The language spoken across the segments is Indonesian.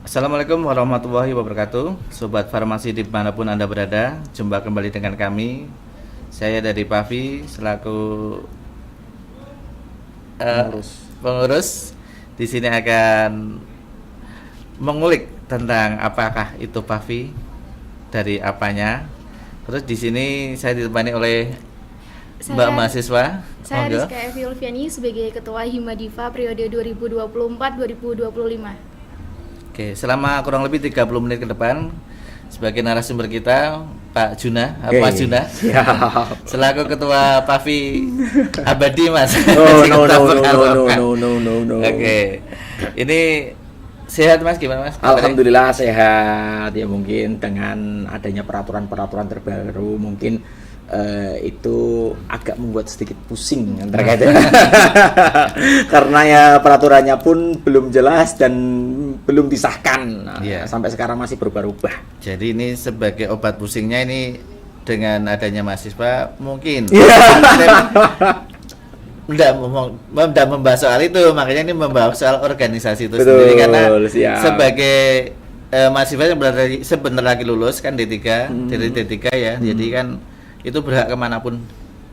Assalamualaikum warahmatullahi wabarakatuh. Sobat farmasi dimanapun Anda berada, jumpa kembali dengan kami. Saya dari Pavi selaku Pengurus. pengurus. Di sini akan mengulik tentang apakah itu Pavi, dari apanya. Terus di sini saya ditemani oleh Mbak Saya, mahasiswa. saya Monggo. Rizka Evi Ulfiani sebagai Ketua Himadifa periode 2024-2025. Oke, selama kurang lebih 30 menit ke depan sebagai narasumber kita Pak Juna, Mas Juna, Siap. selaku ketua Pavi abadi Mas. Oh, Ketua no, no, no, no, Pekalongan. no, no, no, no. Oke, ini sehat Mas, gimana Mas? Alhamdulillah sehat ya, mungkin dengan adanya peraturan-peraturan terbaru mungkin itu agak membuat sedikit pusing terkait karena ya peraturannya pun belum jelas dan belum disahkan. Nah, Iya. sampai sekarang masih berubah-ubah. Jadi ini sebagai obat pusingnya ini dengan adanya mahasiswa mungkin tidak membahas soal itu, makanya ini membahas soal organisasi itu Betul, sendiri karena siap. sebagai mahasiswa yang sebentar lagi lulus kan D3 dari D3 ya, jadi kan itu berhak kemanapun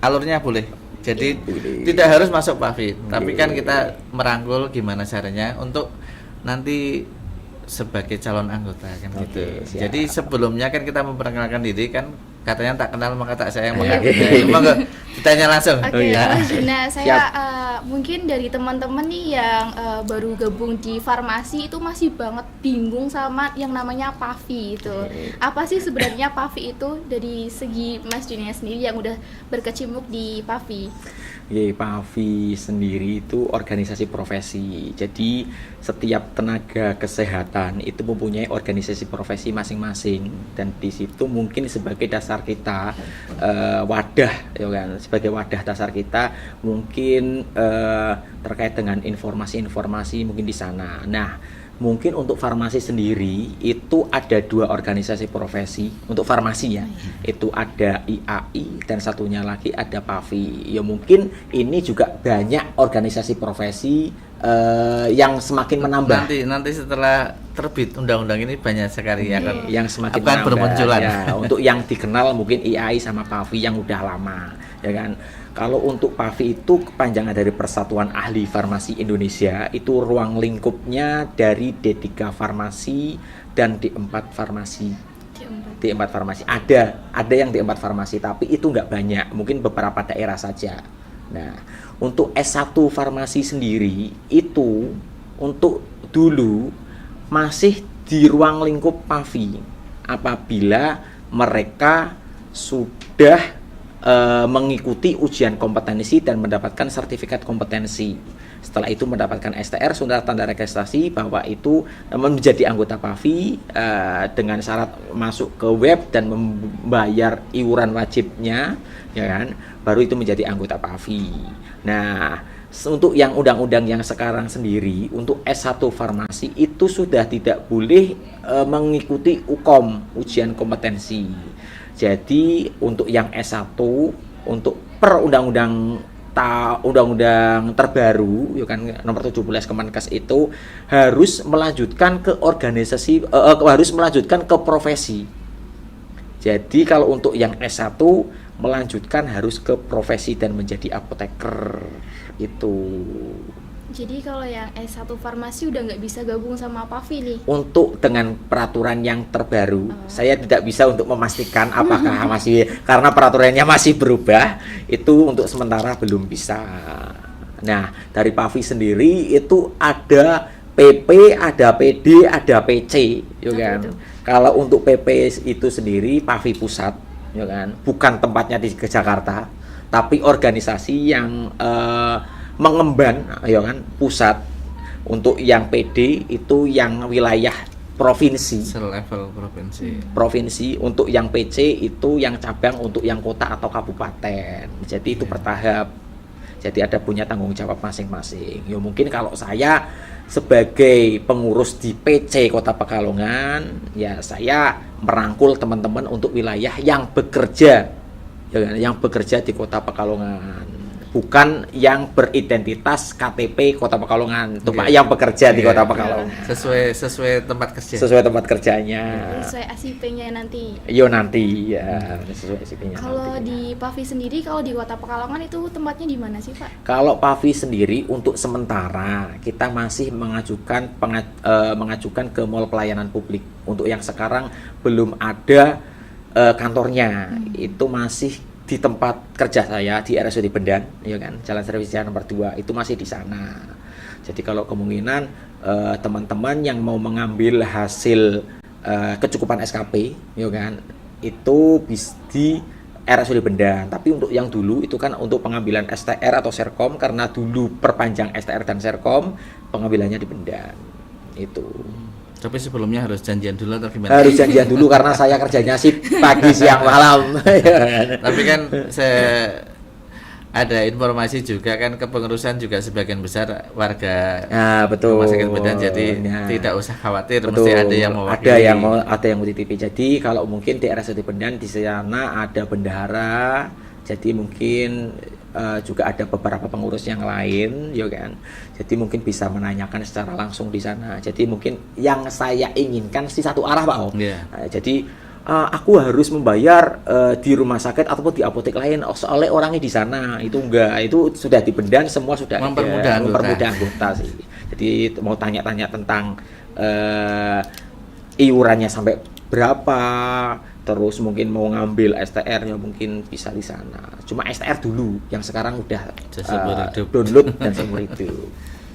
alurnya boleh. Jadi Boleh. tidak harus masuk PAVI, tapi kan kita merangkul gimana caranya untuk nanti sebagai calon anggota kan Oke, gitu. siap. Jadi sebelumnya kan kita memperkenalkan diri kan, katanya tak kenal maka tak sayang maka Oke. monggo ditanya langsung. Oke, Ya. Mas Juna, saya Siap. mungkin dari teman-teman nih yang baru gabung di farmasi itu masih banget bingung sama yang namanya PAVI itu. Oke. Apa sih sebenarnya PAVI itu dari segi Mas Juna sendiri yang udah berkecimpung di PAVI? Oke, PAVI sendiri itu organisasi profesi. Jadi setiap tenaga kesehatan itu mempunyai organisasi profesi masing-masing, dan di situ mungkin sebagai dasar kita wadah, ya kan, sebagai wadah dasar kita mungkin terkait dengan informasi-informasi mungkin di sana. Nah, mungkin untuk farmasi sendiri itu ada dua organisasi profesi untuk farmasi ya. Itu ada IAI dan satunya lagi ada PAVI. Ya mungkin ini juga banyak organisasi profesi yang semakin menambah. Nanti setelah terbit undang-undang ini banyak sekali ya kan. Yang semakin akan menambah, bermunculan. ya. Untuk yang dikenal mungkin IAI sama PAVI yang udah lama, ya kan. Kalau untuk PAVI itu kepanjangan dari Persatuan Ahli Farmasi Indonesia, itu ruang lingkupnya dari D3 Farmasi dan D4 Farmasi. D4 Farmasi ada yang D4 Farmasi, tapi itu nggak banyak, mungkin beberapa daerah saja. Nah, untuk S1 Farmasi sendiri itu untuk dulu masih di ruang lingkup PAVI apabila mereka sudah mengikuti ujian kompetensi dan mendapatkan sertifikat kompetensi. Setelah itu mendapatkan STR, surat tanda registrasi bahwa itu menjadi anggota PAVI dengan syarat masuk ke web dan membayar iuran wajibnya, ya kan, baru itu menjadi anggota PAVI. Nah, untuk yang undang-undang yang sekarang sendiri untuk S1 farmasi itu sudah tidak boleh mengikuti UKOM, ujian kompetensi. Jadi untuk yang S1 untuk per undang-undang terbaru ya kan, nomor 17 Kemenkes itu harus melanjutkan ke organisasi, harus melanjutkan ke profesi. Jadi kalau untuk yang S1 melanjutkan harus ke profesi dan menjadi apoteker itu. Jadi kalau yang S1 farmasi udah nggak bisa gabung sama PAVI nih. Untuk dengan peraturan yang terbaru, saya tidak bisa untuk memastikan apakah masih, karena peraturannya masih berubah, itu untuk sementara belum bisa. Nah, dari PAVI sendiri itu ada PP, ada PD, ada PC, ya kan. itu? Kalau untuk PP itu sendiri PAVI pusat, ya kan, bukan tempatnya di Jakarta, tapi organisasi yang mengemban, ya kan, pusat. Untuk yang PD itu yang wilayah provinsi, Selevel provinsi. untuk yang PC itu yang cabang untuk yang kota atau kabupaten. Jadi itu bertahap. Jadi ada punya tanggung jawab masing-masing. Ya mungkin kalau saya sebagai pengurus di PC Kota Pekalongan, ya saya merangkul teman-teman untuk wilayah yang bekerja, ya kan, yang bekerja di Kota Pekalongan. bukan yang beridentitas KTP Kota Pekalongan, itu Pak, Iya. yang bekerja di Iya. Kota Pekalongan. Sesuai tempat kerja. Sesuai tempat kerjanya. Sesuai SIP-nya nanti. Yo nanti ya, sesuai SIP-nya. Kalau nanti. di Pavi sendiri, kalau di Kota Pekalongan itu tempatnya di mana sih, Pak? Kalau Pavi sendiri untuk sementara kita masih mengajukan ke Mall Pelayanan Publik. Untuk yang sekarang belum ada kantornya, itu masih di tempat kerja saya di RSUD Bendan, ya kan, Jalan Sriwijaya nomor 2 itu masih di sana. Jadi kalau kemungkinan teman-teman yang mau mengambil hasil kecukupan SKP, ya kan, itu bisa di RSUD Bendan. Tapi untuk yang dulu itu kan untuk pengambilan STR atau Serkom, karena dulu perpanjang STR dan Serkom, pengambilannya di Bendan. Itu. Tapi sebelumnya harus janjian dulu atau gimana? Harus janjian dulu karena saya kerjanya sih pagi, siang, malam. Tapi kan saya ada informasi juga kan kepengurusan juga sebagian besar warga Nah, betul. Rumah Sakit Bendan, jadi Nah, tidak usah khawatir, betul. mesti ada yang mewakili. Ada yang mau titip. Jadi kalau mungkin di RSUD Bendan di sana ada bendahara, jadi mungkin juga ada beberapa pengurus yang lain, ya kan. Jadi mungkin bisa menanyakan secara langsung di sana. Jadi mungkin yang saya inginkan sih satu arah, Pak Om. Iya. Jadi aku harus membayar di rumah sakit ataupun di apotek lain soalnya orangnya di sana. Itu enggak, itu sudah di Bendan semua sudah Mempermudah ada, anggota. mempermudah anggota sih. Jadi mau tanya-tanya tentang iurannya sampai berapa, terus mungkin mau ngambil STR ya mungkin bisa di sana. Cuma STR dulu, yang sekarang udah Seumur hidup. download dan seumur hidup.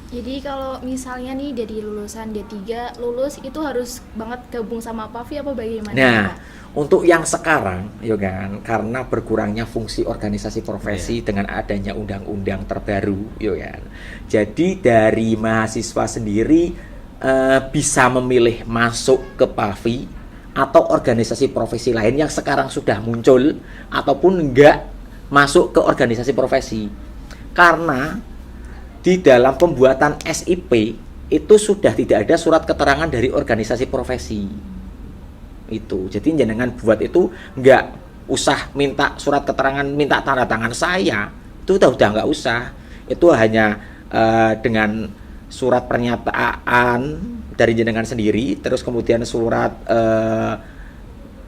Jadi kalau misalnya nih dari lulusan D3 lulus itu harus banget gabung sama Pavi apa bagaimana? Nah, Pak? untuk yang sekarang, ya kan, karena berkurangnya fungsi organisasi profesi dengan adanya undang-undang terbaru, ya kan. Jadi dari mahasiswa sendiri bisa memilih masuk ke Pavi atau organisasi profesi lain yang sekarang sudah muncul, ataupun enggak masuk ke organisasi profesi. Karena di dalam pembuatan SIP itu sudah tidak ada surat keterangan dari organisasi profesi. Itu. Jadi jenengan buat itu nggak usah minta surat keterangan, minta tanda tangan saya. Itu udah nggak usah. Itu hanya dengan surat pernyataan dari jenengan sendiri, terus kemudian surat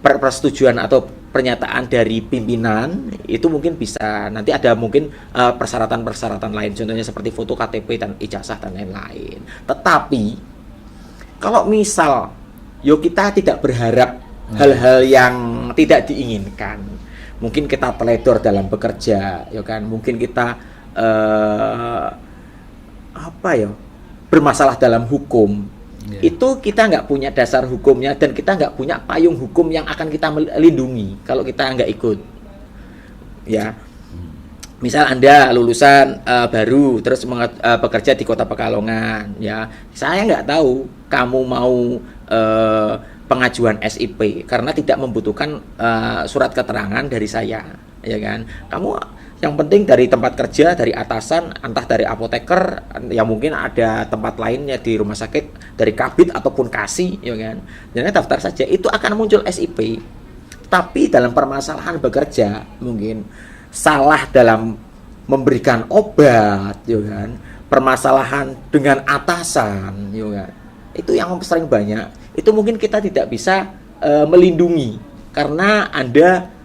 persetujuan atau pernyataan dari pimpinan, itu mungkin bisa nanti ada mungkin persyaratan-persyaratan lain, contohnya seperti foto KTP dan ijazah dan lain-lain. Tetapi kalau misal kita tidak berharap hal-hal yang tidak diinginkan, mungkin kita teledor dalam bekerja, mungkin kita bermasalah dalam hukum. Itu kita nggak punya dasar hukumnya dan kita nggak punya payung hukum yang akan kita melindungi kalau kita nggak ikut. Ya, misal Anda lulusan baru terus bekerja di Kota Pekalongan, ya, saya nggak tahu kamu mau pengajuan SIP karena tidak membutuhkan surat keterangan dari saya, ya kan? Kamu yang penting dari tempat kerja, dari atasan, entah dari apoteker, ya mungkin ada tempat lainnya di rumah sakit, dari kabit ataupun kasih, ya kan. Jadi daftar saja, itu akan muncul SIP. Tapi dalam permasalahan bekerja, mungkin salah dalam memberikan obat, ya kan. Permasalahan dengan atasan, ya kan. Itu yang sering banyak. Itu mungkin kita tidak bisa melindungi karena Anda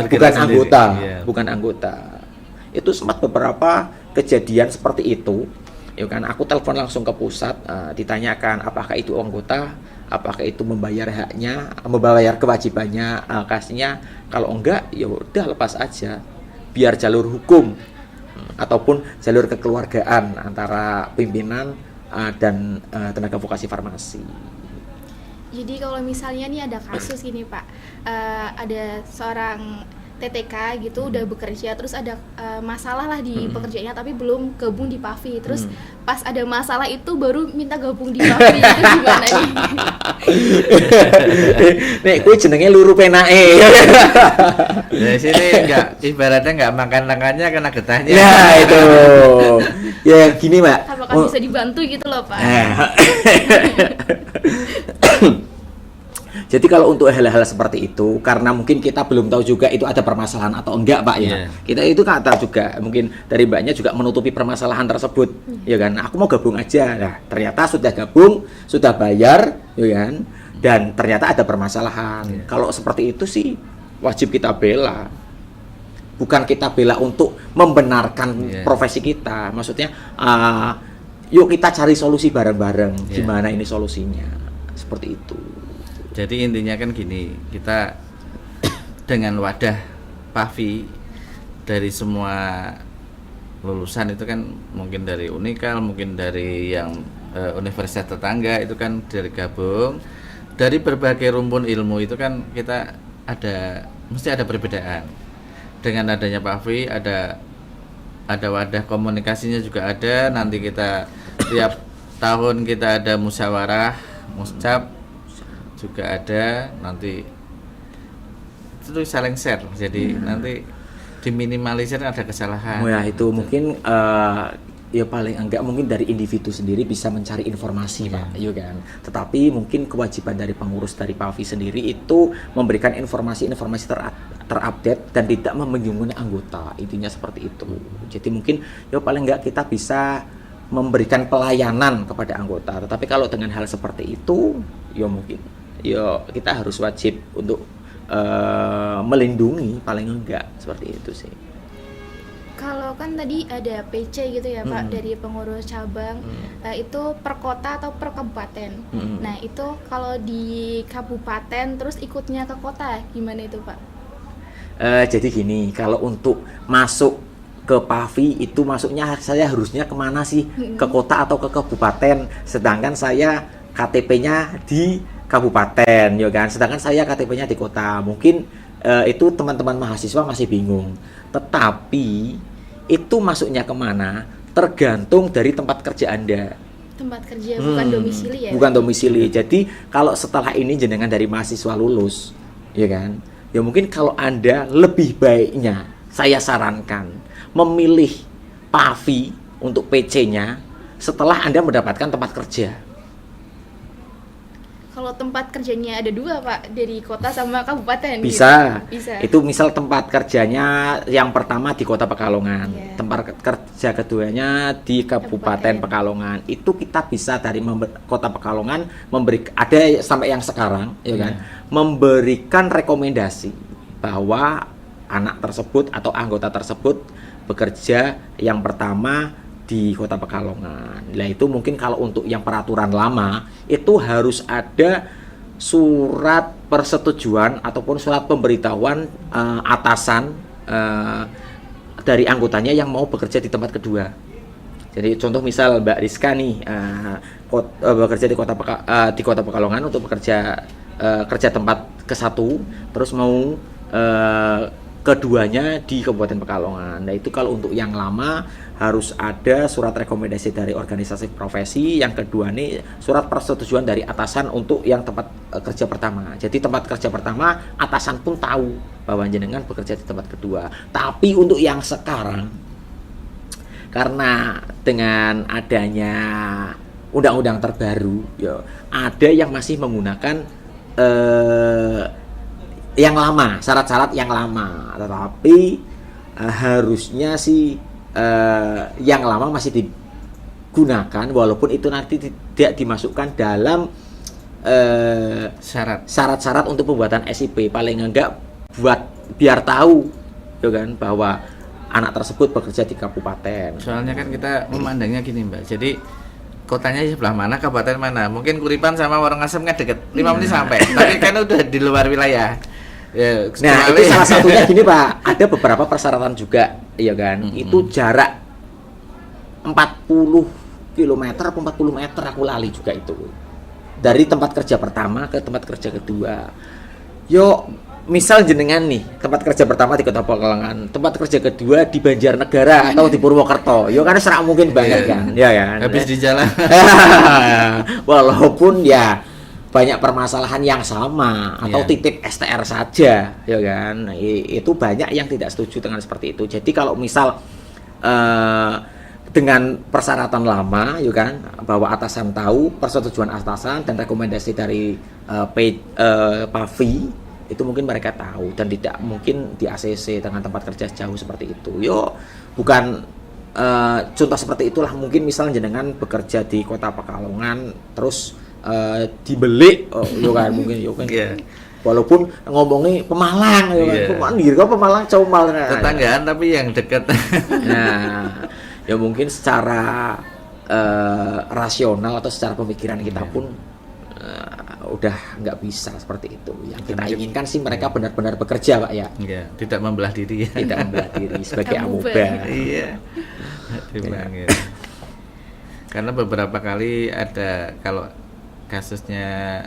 bukan anggota, bukan anggota. Itu sempat beberapa kejadian seperti itu, ya kan. Aku telepon langsung ke pusat, ditanyakan apakah itu anggota, apakah itu membayar haknya, membayar kewajibannya, kasihnya. Kalau enggak, ya udah lepas aja, biar jalur hukum ataupun jalur kekeluargaan antara pimpinan dan tenaga vokasi farmasi. Jadi kalau misalnya nih ada kasus gini Pak, ada seorang TTK gitu udah bekerja, terus ada masalah lah di pekerjaannya tapi belum gabung di Pavi, terus pas ada masalah itu baru minta gabung di Pavi, itu gimana nih? Nek kuwi jenenge luru penake. Di sini ibaratnya nggak makan tangannya kena getahnya. Ya itu. Ya gini, Mbak. Apakah bisa dibantu gitu loh Pak? Jadi kalau untuk hal-hal seperti itu, karena mungkin kita belum tahu juga itu ada permasalahan atau enggak, Pak ya. Iya. Kita itu kan tahu juga, mungkin dari Mbaknya juga menutupi permasalahan tersebut, ya kan. Aku mau gabung aja, nah ternyata sudah gabung, sudah bayar, ya kan. Dan ternyata ada permasalahan. Kalau seperti itu sih wajib kita bela. Bukan kita bela untuk membenarkan profesi kita. Maksudnya, yuk kita cari solusi bareng-bareng. Gimana ini solusinya? Seperti itu. Jadi intinya kan gini, kita dengan wadah PAVI dari semua lulusan itu kan mungkin dari Unikal, mungkin dari yang universitas tetangga itu kan dari gabung, dari berbagai rumpun ilmu itu kan kita mesti ada perbedaan. Dengan adanya PAVI ada wadah komunikasinya juga ada. Nanti kita tiap tahun kita ada musyawarah, muscap juga ada, nanti itu saling share, jadi nanti diminimalisir ada kesalahan. Oh ya, itu mungkin ya paling enggak mungkin dari individu sendiri bisa mencari informasi, Pak, ya kan. Tetapi mungkin kewajiban dari pengurus dari PAVI sendiri itu memberikan informasi-informasi terupdate dan tidak membingungkan anggota. Intinya seperti itu. Jadi mungkin ya paling enggak kita bisa memberikan pelayanan kepada anggota. Tetapi kalau dengan hal seperti itu, ya mungkin ya kita harus wajib untuk melindungi paling enggak, seperti itu sih. Kalau kan tadi ada PC gitu ya Pak dari pengurus cabang, itu per kota atau per kabupaten. Nah itu kalau di kabupaten terus ikutnya ke kota gimana itu Pak? Jadi gini, kalau untuk masuk ke PAVI itu masuknya saya harusnya kemana sih? Ke kota atau ke kabupaten? Sedangkan saya KTP-nya di kabupaten, ya kan? Sedangkan saya KTP-nya di kota. Mungkin itu teman-teman mahasiswa masih bingung. Tetapi itu masuknya kemana? Tergantung dari tempat kerja Anda. Tempat kerja bukan domisili ya? Bukan domisili. Jadi kalau setelah ini jenengan dari mahasiswa lulus, ya kan? Ya mungkin kalau Anda lebih baiknya saya sarankan memilih PAVI untuk PC-nya setelah Anda mendapatkan tempat kerja. Kalau tempat kerjanya ada dua Pak, dari kota sama kabupaten. Bisa. Gitu. Bisa. Itu misal tempat kerjanya yang pertama di Kota Pekalongan, tempat kerja keduanya di Kabupaten Pekalongan. Itu kita bisa dari Kota Pekalongan ada sampai yang sekarang, ya kan, memberikan rekomendasi bahwa anak tersebut atau anggota tersebut bekerja yang pertama di Kota Pekalongan. Nah itu mungkin kalau untuk yang peraturan lama itu harus ada surat persetujuan ataupun surat pemberitahuan atasan dari anggotanya yang mau bekerja di tempat kedua. Jadi contoh misal Mbak Rizka nih bekerja di Kota Pekalongan untuk bekerja kerja tempat ke-1, terus mau keduanya di Kabupaten Pekalongan. Nah itu kalau untuk yang lama harus ada surat rekomendasi dari organisasi profesi. Yang kedua nih surat persetujuan dari atasan untuk yang tempat kerja pertama. Jadi tempat kerja pertama atasan pun tahu bahwa jenengan bekerja di tempat kedua. Tapi untuk yang sekarang, karena dengan adanya undang-undang terbaru, ya ada yang masih menggunakan yang lama, syarat-syarat yang lama, tetapi harusnya sih yang lama masih digunakan walaupun itu nanti tidak dimasukkan dalam syarat-syarat untuk pembuatan SIP. Paling enggak buat biar tahu, ya kan, bahwa anak tersebut bekerja di kabupaten. Soalnya kan kita memandangnya gini Mbak, jadi kotanya di sebelah mana, kabupaten mana. Mungkin Kuripan sama Worongasem kan deket 5 menit sampai, tapi kan udah di luar wilayah. Ya, nah itu salah satunya gini Pak, ada beberapa persyaratan juga, ya kan, itu jarak 40 km atau 40 meter, aku lali juga itu, dari tempat kerja pertama ke tempat kerja kedua. Yo misal jenengan nih tempat kerja pertama di Kota Pekalongan, tempat kerja kedua di Banjarnegara atau di Purwokerto, yo kan serak mungkin banget kan, ya kan, habis di jalan. Walaupun ya banyak permasalahan yang sama atau titip STR saja, ya kan. Itu banyak yang tidak setuju dengan seperti itu. Jadi kalau misal dengan persyaratan lama, ya kan, bahwa atasan tahu, persetujuan atasan dan rekomendasi dari PAVI itu mungkin mereka tahu, dan tidak mungkin di ACC dengan tempat kerja jauh seperti itu. Yo, bukan contoh seperti itulah. Mungkin misalnya jenengan bekerja di Kota Pekalongan terus dibeli, yo kan, mungkin yo kan. Yeah. Walaupun ngomongnya Pemalang, ya kan, Pemalang Comal, tetanggaan tapi yang dekat. Nah, ya mungkin secara rasional atau secara pemikiran kita pun udah nggak bisa seperti itu. Yang kita inginkan sih mereka benar-benar bekerja, Pak, ya. Iya, tidak membelah diri ya. Tidak membelah diri sebagai amuba. Iya. Ya. Karena beberapa kali ada, kalau kasusnya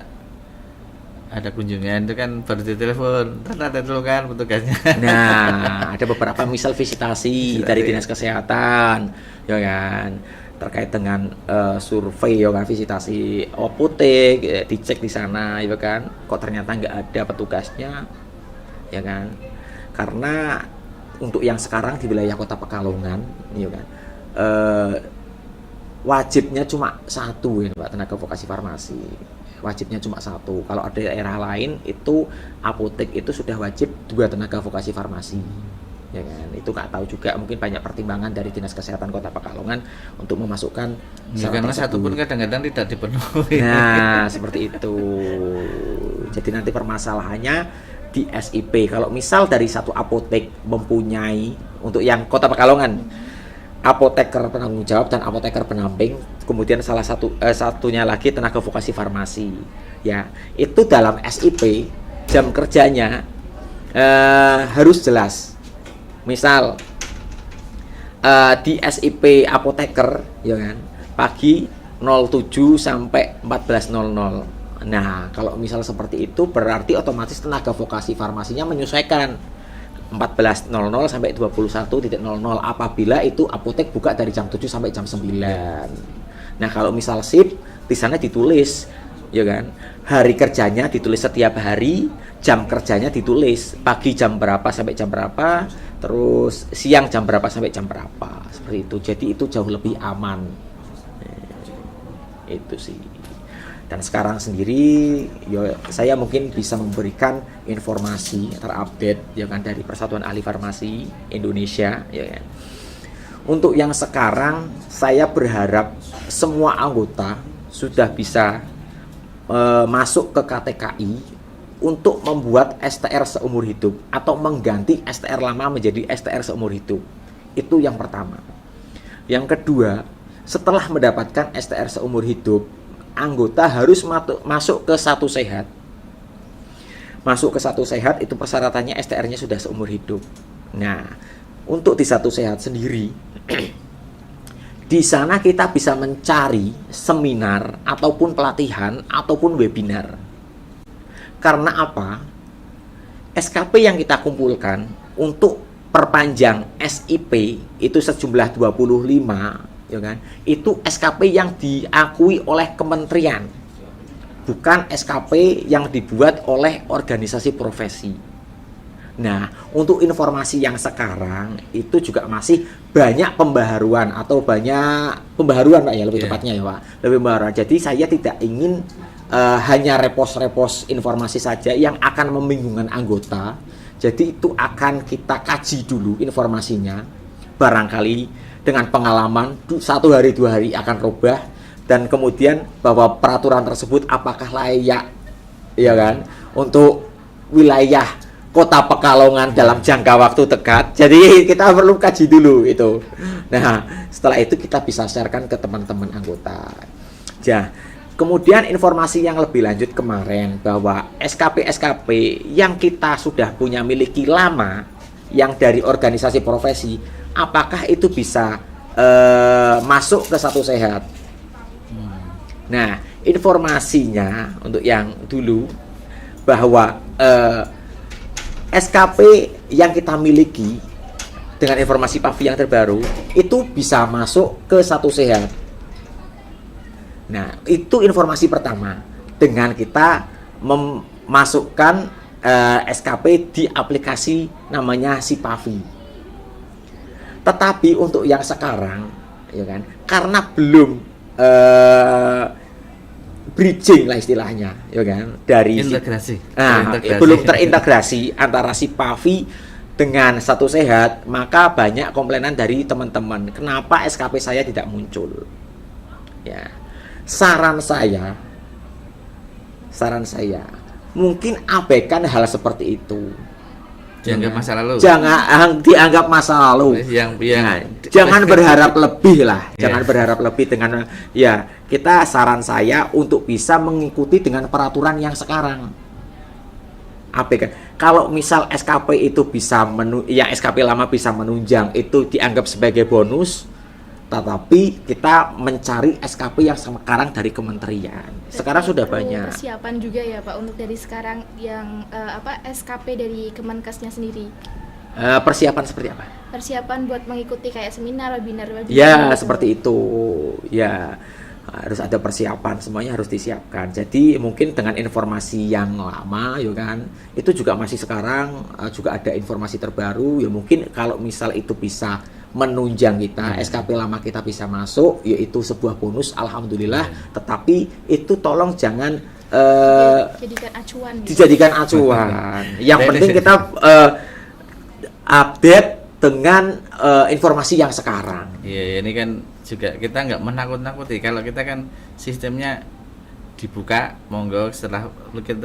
ada kunjungan itu kan baru ditelepon, ternyata itu kan petugasnya. Nah, ada beberapa misal visitasi dari dinas kesehatan, ya kan, terkait dengan survei, ya kan, visitasi apotek, dicek di sana, ya kan, kok ternyata nggak ada petugasnya, ya kan, karena untuk yang sekarang di wilayah Kota Pekalongan, ya kan, wajibnya cuma satu, ya Pak, tenaga vokasi farmasi. Wajibnya cuma satu. Kalau ada daerah lain itu apotek itu sudah wajib 2 tenaga vokasi farmasi, ya kan. Itu nggak tahu juga, mungkin banyak pertimbangan dari Dinas Kesehatan Kota Pekalongan untuk memasukkan Ya, karena satu pun kadang-kadang tidak dipenuhi. Nah, seperti itu. Jadi nanti permasalahannya di SIP. Kalau misal dari satu apotek mempunyai, untuk yang Kota Pekalongan, apoteker penanggung jawab dan apoteker pendamping, kemudian satunya lagi tenaga vokasi farmasi, ya, itu dalam SIP jam kerjanya harus jelas. Misal di SIP apoteker, ya kan, pagi 07 sampai 14.00. Nah, kalau misal seperti itu berarti otomatis tenaga vokasi farmasinya menyesuaikan 14.00 sampai 21.00 apabila itu apotek buka dari jam 7 sampai jam 9. Nah, kalau misal shift di sana ditulis, ya kan, hari kerjanya ditulis setiap hari, jam kerjanya ditulis pagi jam berapa sampai jam berapa, terus siang jam berapa sampai jam berapa, seperti itu. Jadi itu jauh lebih aman. Itu sih. Dan sekarang sendiri, ya, saya mungkin bisa memberikan informasi terupdate, ya kan, dari Persatuan Ahli Farmasi Indonesia, ya kan. Untuk yang sekarang, saya berharap semua anggota sudah bisa masuk ke KTKI untuk membuat STR seumur hidup atau mengganti STR lama menjadi STR seumur hidup. Itu yang pertama. Yang kedua, setelah mendapatkan STR seumur hidup, anggota harus masuk ke Satu Sehat. Masuk ke Satu Sehat itu persyaratannya STR-nya sudah seumur hidup. Nah, untuk di Satu Sehat sendiri, di sana kita bisa mencari seminar ataupun pelatihan ataupun webinar. Karena apa? SKP yang kita kumpulkan untuk perpanjang SIP itu sejumlah 25, ya kan, itu SKP yang diakui oleh kementerian, bukan SKP yang dibuat oleh organisasi profesi. Nah, untuk informasi yang sekarang itu juga masih banyak pembaharuan atau banyak pembaharuan, Pak, ya, lebih tepatnya, ya Pak, lebih pembaharuan. Jadi saya tidak ingin hanya repos-repos informasi saja yang akan membingungkan anggota. Jadi itu akan kita kaji dulu informasinya, barangkali dengan pengalaman 1 hari 2 hari akan rubah, dan kemudian bahwa peraturan tersebut apakah layak, ya kan, untuk wilayah Kota Pekalongan dalam jangka waktu dekat. Jadi kita perlu kaji dulu itu. Nah, setelah itu kita bisa sharekan ke teman-teman anggota. Ya, kemudian informasi yang lebih lanjut kemarin bahwa SKP-SKP yang kita sudah punya miliki lama, yang dari organisasi profesi, apakah itu bisa masuk ke Satu Sehat? Nah, informasinya untuk yang dulu bahwa SKP yang kita miliki dengan informasi PAVI yang terbaru itu bisa masuk ke Satu Sehat. Nah, itu informasi pertama dengan kita memasukkan SKP di aplikasi namanya si PAVI. Tetapi untuk yang sekarang, ya kan? Karena belum bridging lah istilahnya, ya kan? Dari Integrasi. belum terintegrasi antara si Pavi dengan Satu Sehat, maka banyak komplainan dari teman-teman. Kenapa SKP saya tidak muncul? Ya, saran saya, mungkin abaikan hal seperti itu. Dianggap masa lalu. Jangan dianggap masa lalu. Jangan berharap lebih lah. Jangan berharap lebih dengan kita saran saya untuk bisa mengikuti dengan peraturan yang sekarang. Abaikan. Kalau misal SKP itu bisa SKP lama bisa menunjang, itu dianggap sebagai bonus. Tetapi kita mencari SKP yang sekarang dari kementerian. Sekarang sudah banyak. Persiapan juga ya Pak untuk dari sekarang yang SKP dari Kemenkesnya sendiri. Persiapan seperti apa? Persiapan buat mengikuti kayak seminar, webinar ya gitu. Seperti itu. Ya, harus ada persiapan, semuanya harus disiapkan. Jadi mungkin dengan informasi yang lama, ya kan, itu juga masih sekarang juga ada informasi terbaru. Ya mungkin kalau misal itu bisa menunjang kita, SKP lama kita bisa masuk, yaitu sebuah bonus, alhamdulillah. Tetapi itu tolong jangan dijadikan acuan. Dijadikan acuan. Yang penting kita update dengan informasi yang sekarang. Iya, ini kan juga kita nggak menakut-nakuti. Kalau kita kan sistemnya dibuka, monggo setelah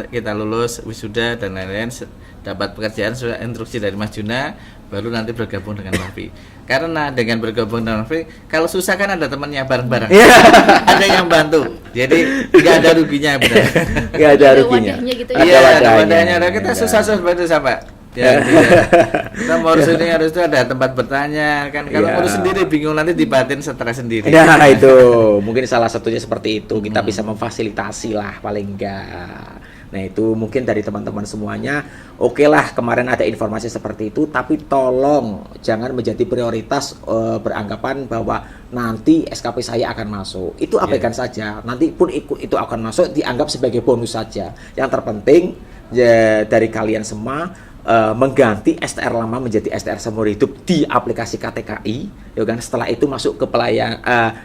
kita lulus wisuda dan lain-lain dapat pekerjaan sudah instruksi dari Mas Juna, baru nanti bergabung dengan Pavi. Karena dengan bergabung dengan Pavi, kalau susah kan ada temannya bareng-bareng. Ada yang bantu. Jadi nggak ada ruginya benar. Nggak ada ruginya. Gitu iya, ada wadahnya. Kita susah-susah bantu siapa? Kita mau urus ini harus itu ada tempat bertanya kan. Kalau urus sendiri bingung, nanti dibatin stres sendiri. Nah itu mungkin salah satunya seperti itu. Kita bisa memfasilitasi lah paling enggak. Nah itu mungkin dari teman-teman semuanya. Oke lah, kemarin ada informasi seperti itu, tapi tolong jangan menjadi prioritas beranggapan bahwa nanti SKP saya akan masuk. Itu abaikan saja. Nanti pun itu akan masuk, dianggap sebagai bonus saja. Yang terpenting dari kalian semua mengganti STR lama menjadi STR seumur hidup di aplikasi KTKI, ya kan. Setelah itu masuk ke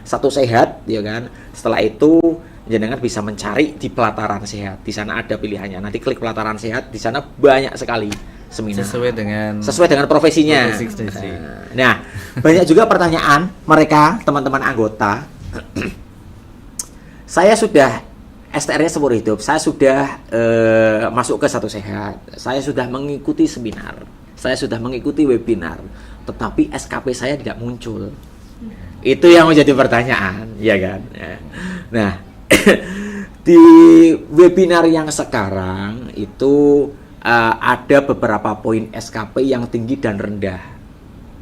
Satu Sehat, ya kan. Setelah itu jenengan bisa mencari di Pelataran Sehat. Di sana ada pilihannya. Nanti klik Pelataran Sehat, di sana banyak sekali seminar sesuai dengan profesinya. Nah, banyak juga pertanyaan mereka, teman-teman anggota. Saya sudah STR-nya seumur hidup, saya sudah masuk ke Satu Sehat, saya sudah mengikuti seminar, saya sudah mengikuti webinar, tetapi SKP saya tidak muncul. Itu yang menjadi pertanyaan, ya kan? Nah, di webinar yang sekarang itu ada beberapa poin SKP yang tinggi dan rendah,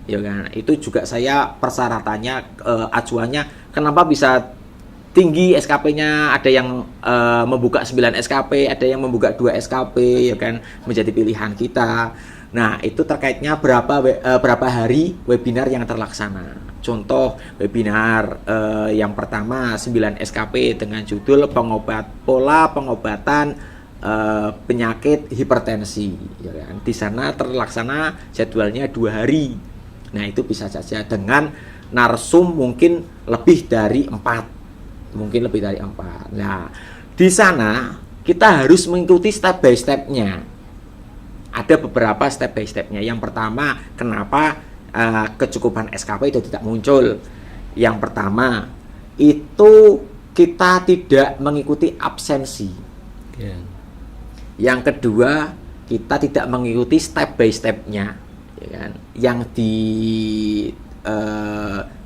ya kan? Itu juga saya persyaratannya, acuannya, kenapa bisa tinggi SKP-nya, ada yang membuka 9 SKP, ada yang membuka 2 SKP, ya kan, menjadi pilihan kita. Nah, itu terkaitnya berapa hari webinar yang terlaksana. Contoh webinar yang pertama 9 SKP dengan judul pola pengobatan penyakit hipertensi, ya kan. Di sana terlaksana jadwalnya 2 hari. Nah, itu bisa saja dengan narsum mungkin lebih dari 4. Nah, di sana kita harus mengikuti step by step-nya. Ada beberapa step by step-nya. Yang pertama, kenapa kecukupan SKP itu tidak muncul? Yang pertama, itu kita tidak mengikuti absensi. Yang kedua, kita tidak mengikuti step by step-nya, ya kan? Yang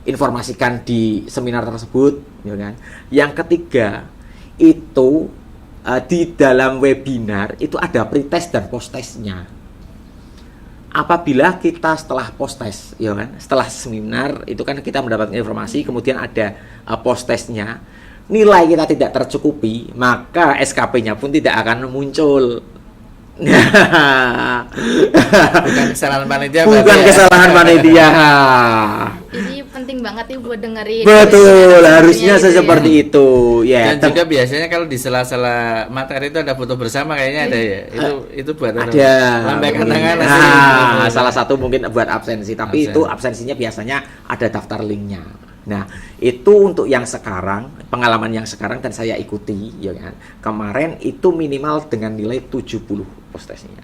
informasikan di seminar tersebut, ya kan. Yang ketiga, itu di dalam webinar itu ada pretest dan post-testnya. Apabila kita setelah post-test, ya kan, setelah seminar itu kan kita mendapatkan informasi, kemudian ada post-testnya, nilai kita tidak tercukupi, maka SKP-nya pun tidak akan muncul. Bukan kesalahan panitia. Bukan kesalahan panitia. Jadi penting banget nih buat dengerin. Betul, harusnya gitu seperti itu. Ya. Dan juga biasanya kalau di sela-sela materi itu ada foto bersama, kayaknya ada ya. Itu buat ada lambaikan tangan. Salah satu mungkin buat absensi, tapi itu absensinya biasanya ada daftar linknya. Nah, itu untuk yang sekarang, pengalaman yang sekarang dan saya ikuti, ya kan. Kemarin itu minimal dengan nilai 70 postesnya.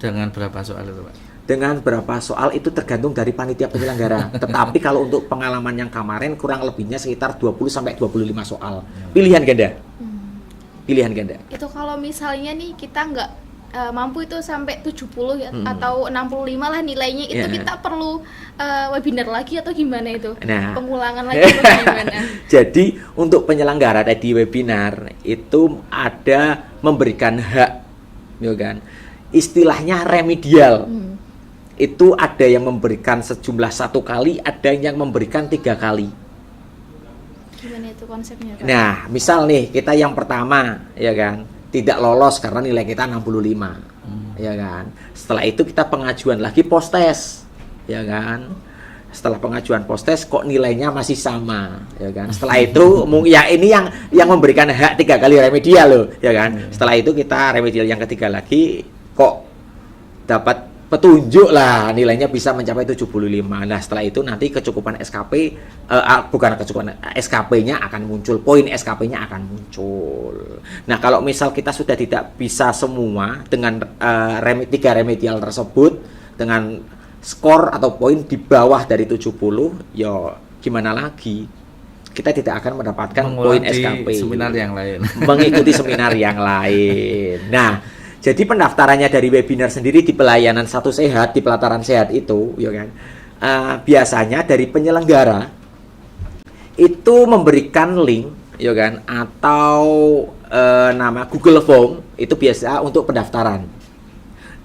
Dengan berapa soal itu, Pak? Dengan berapa soal itu tergantung dari panitia penyelenggara. Tetapi kalau untuk pengalaman yang kemarin kurang lebihnya sekitar 20 sampai 25 soal. Pilihan ganda. Pilihan ganda. Itu kalau misalnya nih kita nggak mampu itu sampai 70 ya, atau 65 lah nilainya, itu kita perlu webinar lagi atau gimana itu? Nah. Pengulangan lagi atau gimana? Jadi untuk penyelenggara tadi webinar itu ada memberikan hak, ya kan? Istilahnya remedial. Itu ada yang memberikan sejumlah 1 kali, ada yang memberikan 3 kali. Gimana itu konsepnya, Pak? Nah, misal nih kita yang pertama, ya kan, tidak lolos karena nilai kita 65, ya kan. Setelah itu kita pengajuan lagi postes, ya kan. Setelah pengajuan postes kok nilainya masih sama, ya kan. Setelah itu ya ini yang memberikan hak 3 kali remedial loh, ya kan. Setelah itu kita remedial yang ketiga lagi kok dapat petunjuk lah, nilainya bisa mencapai 75. Nah, setelah itu nanti kecukupan SKP bukan kecukupan SKP-nya akan muncul, poin SKP-nya akan muncul. Nah, kalau misal kita sudah tidak bisa semua dengan 3 remedial tersebut dengan skor atau poin di bawah dari 70, ya gimana lagi? Kita tidak akan mendapatkan poin SKP. Seminar yang lain. Mengikuti seminar yang lain. Nah, jadi pendaftarannya dari webinar sendiri di pelayanan Satu Sehat, di pelataran sehat itu, ya kan, biasanya dari penyelenggara itu memberikan link, ya kan, atau nama Google Form itu biasa untuk pendaftaran.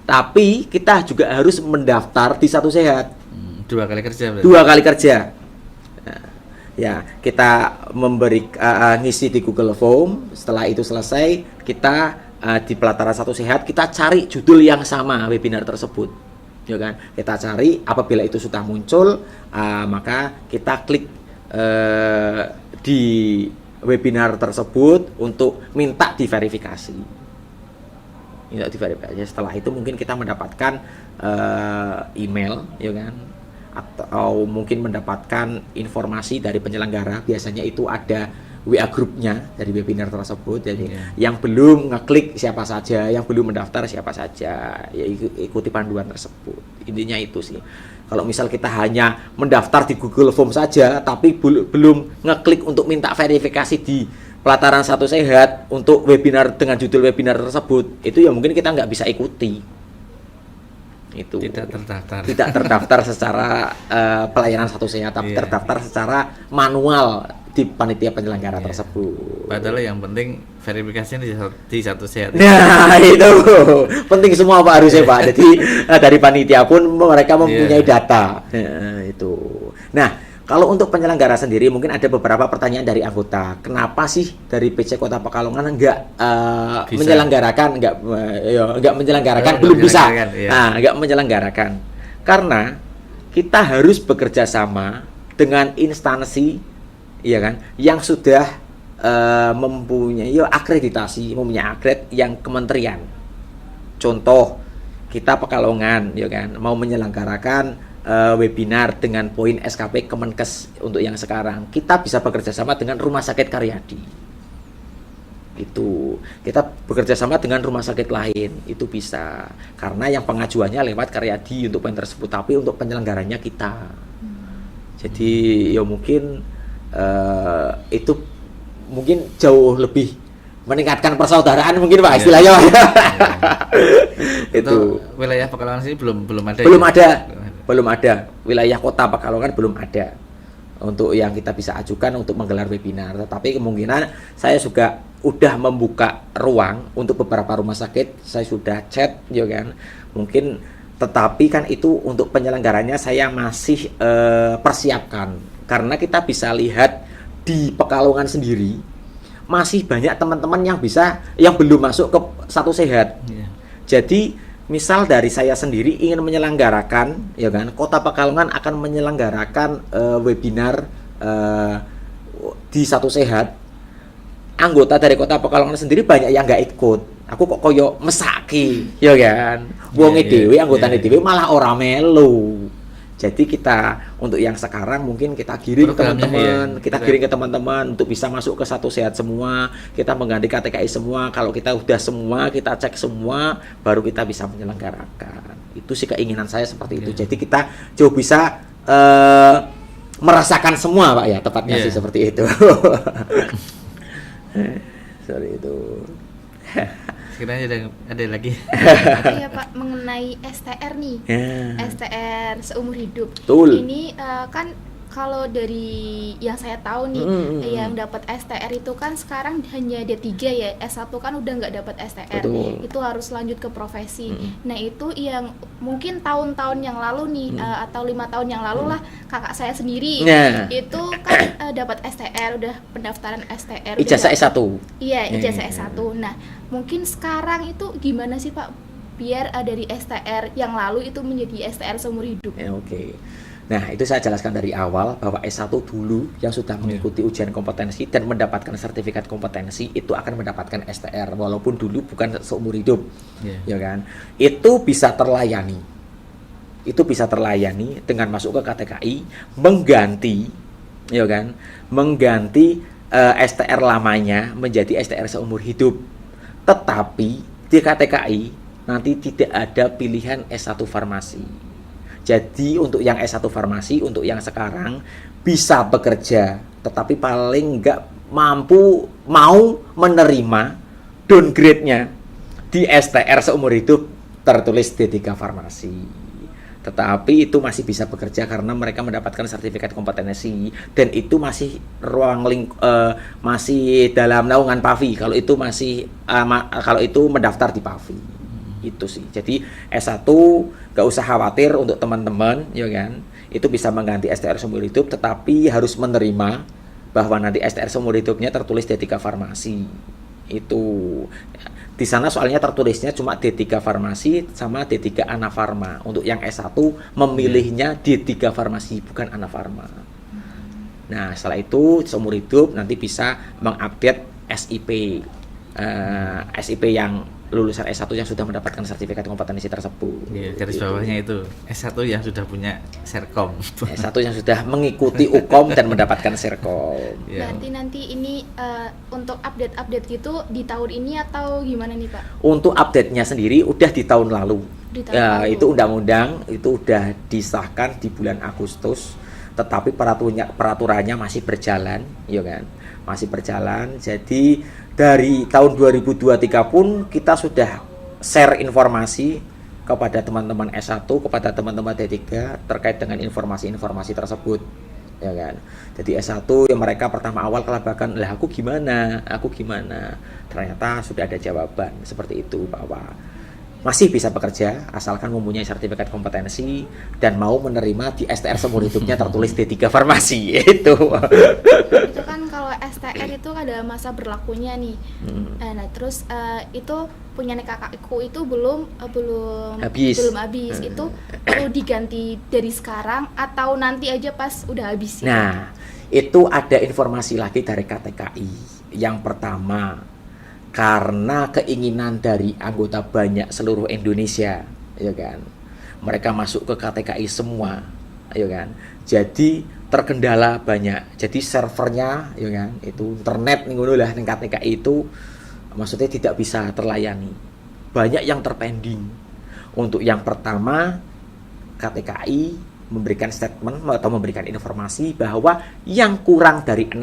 Tapi kita juga harus mendaftar di Satu Sehat. 2 kali kerja berarti? 2 kali kerja. Nah, ya, kita ngisi di Google Form. Setelah itu selesai, kita di pelataran Satu Sehat kita cari judul yang sama webinar tersebut, ya kan. Kita cari, apabila itu sudah muncul, maka kita klik di webinar tersebut untuk minta diverifikasi. Setelah itu mungkin kita mendapatkan email, ya kan, atau mungkin mendapatkan informasi dari penyelenggara. Biasanya itu ada WA grupnya dari webinar tersebut. Jadi yang belum ngeklik siapa saja, yang belum mendaftar siapa saja, ya ikuti panduan tersebut. Intinya itu sih. Kalau misal kita hanya mendaftar di Google Form saja tapi belum ngeklik untuk minta verifikasi di pelataran Satu Sehat untuk webinar dengan judul webinar tersebut, itu ya mungkin kita nggak bisa ikuti. Itu tidak terdaftar secara pelayanan Satu Sehat, tapi terdaftar secara manual di panitia penyelenggara tersebut. Padahal yang penting verifikasinya di Satu Sehat. Nah, itu penting semua Pak, harusnya Pak. Jadi dari panitia pun mereka mempunyai data. Itu. Nah, kalau untuk penyelenggara sendiri mungkin ada beberapa pertanyaan dari anggota. Kenapa sih dari PC Kota Pekalongan enggak menyelenggarakan, enggak menyelenggarakan, belum bisa. Nah, enggak menyelenggarakan. Karena kita harus bekerja sama dengan instansi, ya kan, yang sudah mempunyai akreditasi, mempunyai akred yang kementerian. Contoh, kita Pekalongan, ya kan, mau menyelenggarakan webinar dengan poin SKP Kemenkes untuk yang sekarang, kita bisa bekerja sama dengan Rumah Sakit Karyadi. Itu kita bekerja sama dengan rumah sakit lain, itu bisa, karena yang pengajuannya lewat Karyadi untuk poin tersebut, tapi untuk penyelenggaranya kita. Jadi ya mungkin itu mungkin jauh lebih meningkatkan persaudaraan mungkin Pak istilahnya. Itu wilayah Pekalongan sini belum ada. Belum ada. Wilayah Kota Pekalongan belum ada untuk yang kita bisa ajukan untuk menggelar webinar. Tetapi kemungkinan saya juga udah membuka ruang untuk beberapa rumah sakit. Saya sudah chat, ya kan. Mungkin, tetapi kan itu untuk penyelenggaranya saya masih persiapkan. Karena kita bisa lihat di Pekalongan sendiri masih banyak teman-teman yang belum masuk ke Satu Sehat. Jadi misal dari saya sendiri ingin menyelenggarakan, ya kan, Kota Pekalongan akan menyelenggarakan webinar di Satu Sehat. Anggota dari Kota Pekalongan sendiri banyak yang nggak ikut. Aku kok koyo mesaki, ya kan. Wonge dhewe, anggotane dhewe malah ora melu. Jadi kita untuk yang sekarang mungkin kita giring ke Programnya, teman-teman, iya. kita giring ke teman-teman untuk bisa masuk ke Satu Sehat semua, kita mengganti KTKI semua. Kalau kita udah semua, kita cek semua, baru kita bisa menyelenggarakan. Itu sih keinginan saya seperti itu. Iya. Jadi kita jauh bisa merasakan semua, Pak ya, tepatnya Iya. sih seperti itu. Sorry itu. Sekiranya ada lagi. Oke ya Pak, mengenai STR nih. Ya. STR seumur hidup. Betul. Ini kan kalau dari yang saya tahu nih, yang dapat STR itu kan sekarang hanya D3 ya. S1 kan udah nggak dapat STR. Betul. Itu harus lanjut ke profesi. Nah, itu yang mungkin tahun-tahun yang lalu nih atau 5 tahun yang lalu lah, kakak saya sendiri Nah. itu kan dapat STR, udah pendaftaran STR. udah Ijazah dapet- S1. Iya, ijazah S1. Nah, mungkin sekarang itu gimana sih Pak, biar dari STR yang lalu itu menjadi STR seumur hidup? Ya, oke. Nah, itu saya jelaskan dari awal bahwa S1 dulu yang sudah mengikuti ujian kompetensi dan mendapatkan sertifikat kompetensi itu akan mendapatkan STR walaupun dulu bukan seumur hidup. Iya. Ya kan? Itu bisa terlayani. Itu bisa terlayani dengan masuk ke KTKI, mengganti ya kan? Mengganti STR lamanya menjadi STR seumur hidup. Tetapi di KTKI nanti tidak ada pilihan S1 farmasi. Jadi untuk yang S1 farmasi, untuk yang sekarang bisa bekerja, tetapi paling nggak mau menerima downgrade-nya di STR seumur hidup tertulis D3 farmasi. Tetapi itu masih bisa bekerja karena mereka mendapatkan sertifikat kompetensi dan itu masih masih dalam naungan PAVI. Kalau itu masih kalau itu mendaftar di PAVI. Itu sih. Jadi S1 gak usah khawatir untuk teman-teman, ya kan? Itu bisa mengganti STR seumur hidup, tetapi harus menerima bahwa nanti STR seumur hidupnya tertulis D3 farmasi. Itu di sana soalnya tertulisnya cuma D3 farmasi sama D3 anafarma. Untuk yang S1 memilihnya D3 farmasi bukan anafarma. Nah, setelah itu seumur hidup nanti bisa mengupdate SIP. SIP yang lulusan S1 yang sudah mendapatkan sertifikat kompetensi tersebut. Iya, garis bawahnya itu S1 yang sudah punya Serkom. S1 yang sudah mengikuti UKOM dan mendapatkan Serkom. Iya. Berarti nanti ini untuk update-update gitu di tahun ini atau gimana nih Pak? Untuk update-nya sendiri udah di tahun lalu. Di tahun lalu. Itu undang-undang itu udah disahkan di bulan Agustus, tetapi peraturannya masih berjalan, ya kan? Masih berjalan. Jadi dari tahun 2023 pun kita sudah share informasi kepada teman-teman S1, kepada teman-teman D3 terkait dengan informasi-informasi tersebut, ya kan. Jadi S1 yang mereka pertama awal kelabakan, lah aku gimana? Ternyata sudah ada jawaban seperti itu bahwa masih bisa bekerja asalkan mempunyai sertifikat kompetensi dan mau menerima di STR seumur hidupnya tertulis D3 farmasi. Itu kan kalau STR itu ada masa berlakunya nih. Nah, terus itu punya kakakku itu belum Habis. Itu perlu diganti dari sekarang atau nanti aja pas udah habis? Nah, itu ada informasi lagi dari KTKI. Yang pertama, karena keinginan dari anggota banyak seluruh Indonesia, ya kan, mereka masuk ke KTKI semua, ya kan, jadi terkendala banyak, jadi servernya, ya kan, itu internet nih ngono lah, ning KTKI itu maksudnya tidak bisa terlayani, banyak yang terpending. Untuk yang pertama, KTKI memberikan statement atau memberikan informasi bahwa yang kurang dari 6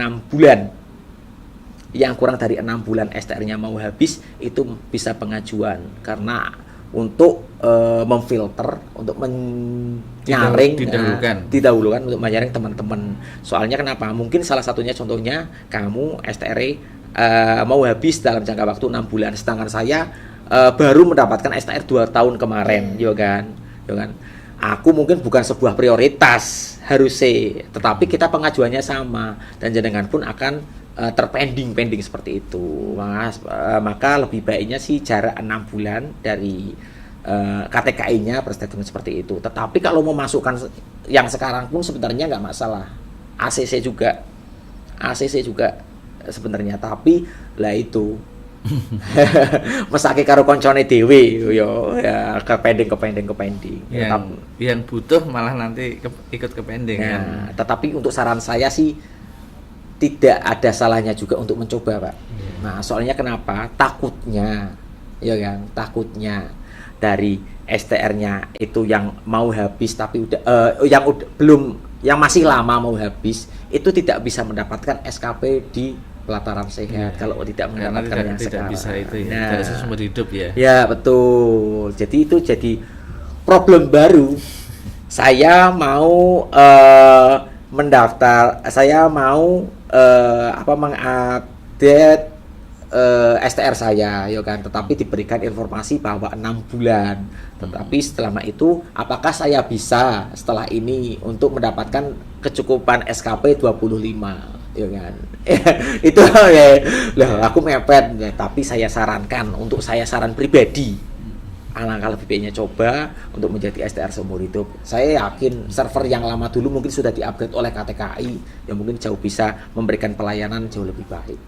bulan STR-nya mau habis itu bisa pengajuan karena untuk memfilter, untuk menyaring, didahulukan untuk menyaring teman-teman. Soalnya kenapa? Mungkin salah satunya contohnya kamu STR mau habis dalam jangka waktu 6 bulan, sedangkan saya baru mendapatkan STR 2 tahun kemarin, ya kan? Aku mungkin bukan sebuah prioritas harusnya, tetapi kita pengajuannya sama dan jenengan pun akan terpending seperti itu. Maka lebih baiknya sih jarak 6 bulan dari KTKI-nya berstatement seperti itu. Tetapi kalau memasukkan yang sekarang pun sebenarnya nggak masalah. ACC juga sebenarnya, tapi lah itu Mesake karo koncone dhewe yo ya ke pending. Yang butuh malah nanti ikut ke pending kan. Nah, tetapi untuk saran saya sih tidak ada salahnya juga untuk mencoba, Pak. Nah, soalnya kenapa? Takutnya, ya kan? Takutnya dari STR-nya itu yang mau habis tapi yang masih lama mau habis itu tidak bisa mendapatkan SKP di pelataran sehat kalau tidak Karena mendapatkan yang tidak sekarang. bisa itu ya, Nah, dari sumber hidup ya. ya betul. Jadi itu jadi problem baru. Saya mau mendaftar, saya mau mengupdate STR saya, ya kan. Tetapi diberikan informasi bahwa 6 bulan. Tetapi setelah itu, apakah saya bisa setelah ini untuk mendapatkan kecukupan SKP 25? Ya kan. Itu ya. Lah aku mepet ya, tapi saya sarankan untuk saya saran pribadi. Alangkah lebih baiknya coba untuk menjadi STR seumur hidup. Saya yakin server yang lama dulu mungkin sudah di-upgrade oleh KTKI yang mungkin jauh bisa memberikan pelayanan jauh lebih baik.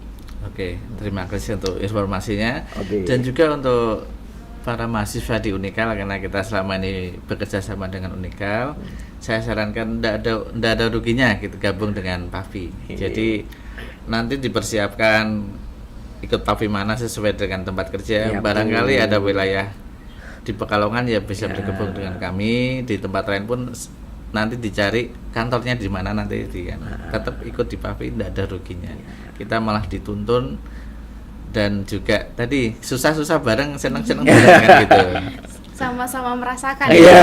Oke, terima kasih untuk informasinya. Oke. Dan juga untuk para mahasiswa di Unikal, karena kita selama ini bekerja sama dengan Unikal, saya sarankan tidak ada ruginya kita gabung dengan PAFI. Jadi nanti dipersiapkan ikut PAFI mana sesuai dengan tempat kerja. Ya, Barangkali betul. ada wilayah di Pekalongan ya bisa Ya. bergabung dengan kami. Di tempat lain pun nanti dicari kantornya di mana nanti tetap ikut di PAFI, tidak ada ruginya. Kita malah dituntun dan juga tadi susah-susah bareng, seneng-seneng bareng kan gitu. Sama-sama merasakan. Iya.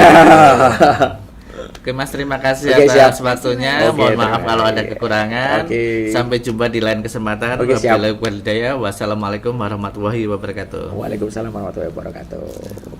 Oke Mas, terima kasih Oke, atas siap. waktunya. Oke, Mohon maaf terima kalau ada kasih. kekurangan. Oke. Sampai jumpa di lain kesempatan. Oke, siap. Wabillahi walhidayah. Wassalamualaikum warahmatullahi wabarakatuh. Waalaikumsalam warahmatullahi wabarakatuh.